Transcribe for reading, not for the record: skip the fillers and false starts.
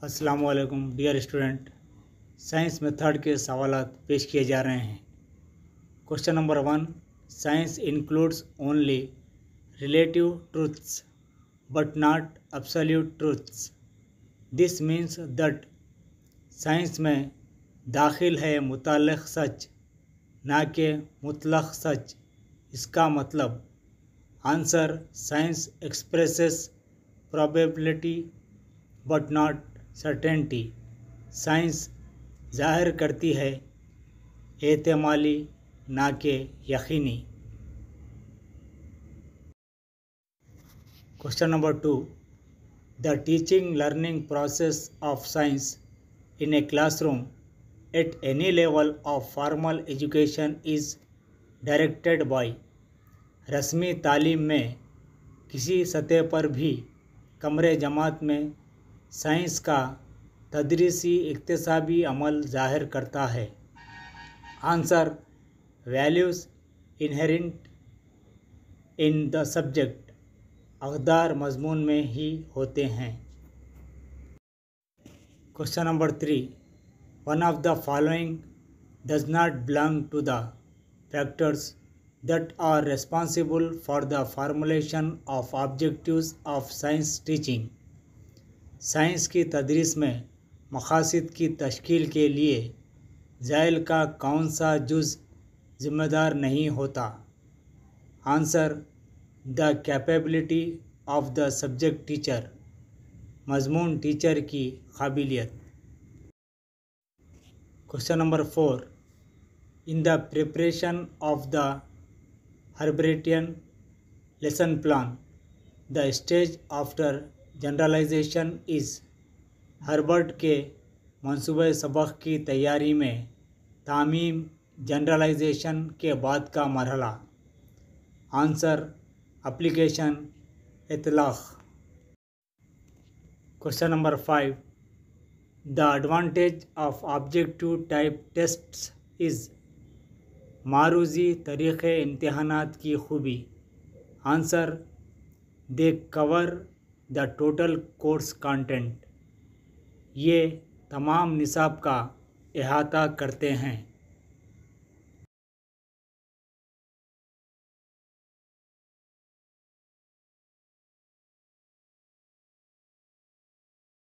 अस्सलाम वालेकुम dear student. Science method के सवालात पेश किए जा रहे हैं। Question number 1, science includes only relative truths but not absolute truths. This means that science में दाखिल है मुतल्लक़ सच ना कि मुतलक़ सच। इसका मतलब answer, science expresses probability but not certainty. Science जाहिर करती है एहतिमाली ना कि यकीनी। Question number 2, the teaching learning process of science in a classroom at any level of formal education is directed by. रस्मी तालीम में किसी सतह पर भी कमरे जमात में साइंस का तदरीसी इक्तिसाबी अमल ज़ाहिर करता है। Answer, values inherent in the subject. अक़दार मज़मून में ही होते हैं। Question number 3, one of the following does not belong to the factors that are responsible for the formulation of objectives of science teaching। Science की तदरीस में मकासद की तश्कील के लिए ज़ैल का कौन सा जुज़ ज़िम्मेदार नहीं होता। Answer, the capability of the subject teacher. मज़मून टीचर की काबिलियत। Question number 4, in the preparation of the Herbartian lesson plan, the stage after generalization is। Herbart के मंसूबे सबक की तैयारी में तामीम जनरलाइजेशन के बाद का मरहला। आंसर, एप्लीकेशन इतलाक़। Question number 5, the advantage of objective type tests is. मारूजी तरीक़े इम्तिहानात की खूबी। Answer, they cover the total course content. ये तमाम निसाब का अहाता करते हैं।